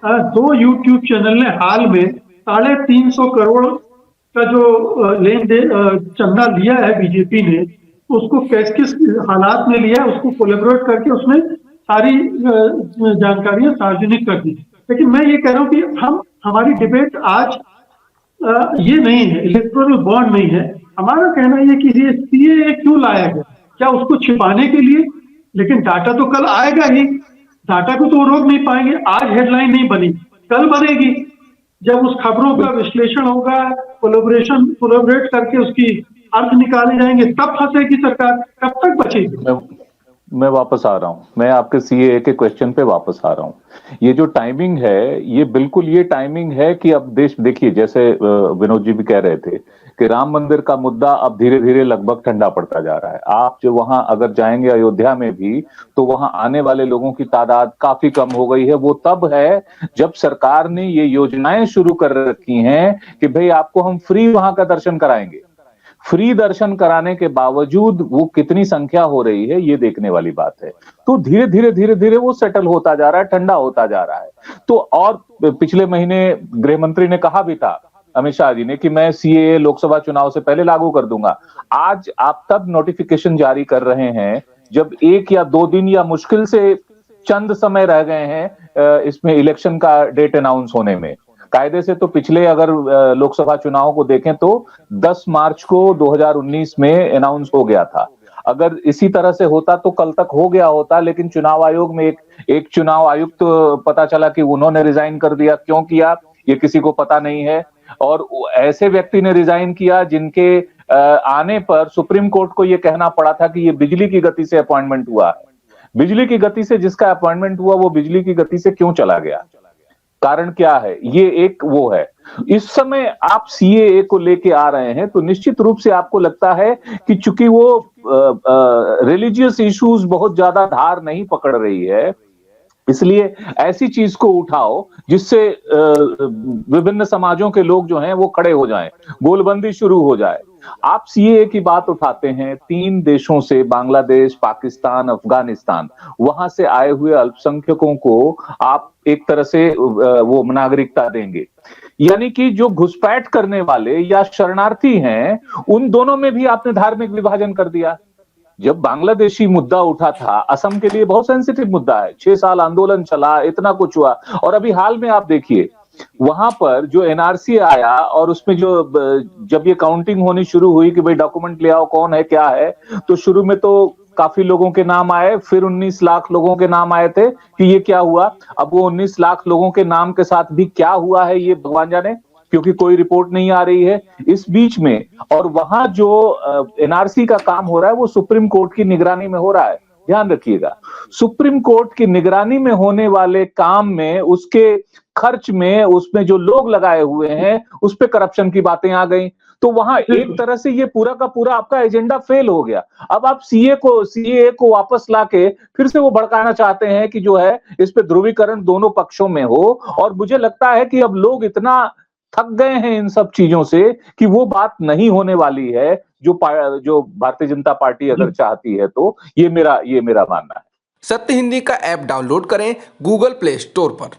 दो YouTube channel ने हाल में 350 करोड़ का जो लेन देन चंदा लिया है बीजेपी ने, उसको किस किस हालात में लिया है उसको कोलेबोरेट करके उसमें सारी जानकारियां सार्वजनिक कर दी। लेकिन मैं ये कह रहा हूं कि हमारी डिबेट आज ये नहीं है, इलेक्टोरल बॉन्ड नहीं है। हमारा कहना ये कि ये सीएए क्यों लाया गया, क्या उसको छिपाने के लिए? लेकिन डाटा तो कल आएगा ही, डाटा को तो वो रोक नहीं पाएंगे। आज हेडलाइन नहीं बनी, कल बनेगी, जब उस खबरों का विश्लेषण होगा, कोलैबोरेट करके उसकी अर्थ निकाले जाएंगे, तब फंसेगी सरकार, कब तक बचेगी। मैं वापस आ रहा हूं, मैं आपके सीएए के क्वेश्चन पे वापस आ रहा हूं। ये जो टाइमिंग है, ये बिल्कुल ये टाइमिंग है कि अब देश, देखिए जैसे विनोद जी भी कह रहे थे कि राम मंदिर का मुद्दा अब धीरे धीरे लगभग ठंडा पड़ता जा रहा है। आप जो वहां अगर जाएंगे अयोध्या में भी, तो वहां आने वाले लोगों की तादाद काफी कम हो गई है। वो तब है जब सरकार ने ये योजनाएं शुरू कर रखी हैं कि भाई आपको हम फ्री वहां का दर्शन कराएंगे। फ्री दर्शन कराने के बावजूद वो कितनी संख्या हो रही है, ये देखने वाली बात है। तो धीरे धीरे वो सेटल होता जा रहा है, ठंडा होता जा रहा है। तो और पिछले महीने गृह मंत्री ने कहा भी था, अमित शाह जी ने, कि मैं सीएए लोकसभा चुनाव से पहले लागू कर दूंगा। आज आप तब नोटिफिकेशन जारी कर रहे हैं जब 1 या 2 दिन या मुश्किल से चंद समय रह गए हैं इसमें इलेक्शन का डेट अनाउंस होने में। कायदे से तो पिछले अगर लोकसभा चुनाव को देखें तो 10 मार्च को 2019 में अनाउंस हो गया था। अगर इसी तरह से होता तो कल तक हो गया होता, लेकिन चुनाव आयोग में एक चुनाव आयुक्त पता चला कि उन्होंने रिजाइन कर दिया। क्यों किया ये किसी को पता नहीं है। और ऐसे व्यक्ति ने रिजाइन किया जिनके आने पर सुप्रीम कोर्ट को यह कहना पड़ा था कि ये बिजली की गति से अपॉइंटमेंट हुआ है। बिजली की गति से जिसका अपॉइंटमेंट हुआ वो बिजली की गति से क्यों चला गया, कारण क्या है, ये एक वो है। इस समय आप सीएए को लेके आ रहे हैं तो निश्चित रूप से आपको लगता है कि चूंकि वो रिलीजियस इश्यूज बहुत ज्यादा धार नहीं पकड़ रही है, इसलिए ऐसी चीज को उठाओ जिससे विभिन्न समाजों के लोग जो हैं वो खड़े हो जाएं, गोलबंदी शुरू हो जाए। आप सीएए की बात उठाते हैं, 3 देशों से, बांग्लादेश, पाकिस्तान, अफगानिस्तान, वहां से आए हुए अल्पसंख्यकों को आप एक तरह से वो नागरिकता देंगे। यानी कि जो घुसपैठ करने वाले या शरणार्थी हैं, उन दोनों में भी आपने धार्मिक विभाजन कर दिया। जब बांग्लादेशी मुद्दा उठा था, असम के लिए बहुत सेंसिटिव मुद्दा है, 6 साल आंदोलन चला, इतना कुछ हुआ, और अभी हाल में आप देखिए वहां पर जो एनआरसी आया और उसमें जो जब ये काउंटिंग होनी शुरू हुई कि भाई डॉक्यूमेंट ले आओ, कौन है क्या है, तो शुरू में तो काफी लोगों के नाम आए, फिर 19 लाख लोगों के नाम आए थे कि ये क्या हुआ। अब वो 19 लाख लोगों के नाम के साथ भी क्या हुआ है ये भगवान जाने, क्योंकि कोई रिपोर्ट नहीं आ रही है इस बीच में। और वहां जो एनआरसी का काम हो रहा है वो सुप्रीम कोर्ट की निगरानी में हो रहा है। ध्यान रखिएगा, सुप्रीम कोर्ट की निगरानी में होने वाले काम में, उसके खर्च में, उसमें जो लोग लगाए हुए हैं उस पे करप्शन की बातें आ गई। तो वहां एक तरह से ये पूरा का पूरा आपका एजेंडा फेल हो गया। अब आप सीएए को वापस लाके फिर से वो भड़काना चाहते हैं कि जो है इस पे ध्रुवीकरण दोनों पक्षों में हो। और मुझे लगता है कि अब लोग इतना थक गए हैं इन सब चीजों से कि वो बात नहीं होने वाली है जो भारतीय जनता पार्टी अगर चाहती है तो। ये मेरा मानना है। सत्य हिंदी का ऐप डाउनलोड करें गूगल प्ले स्टोर पर।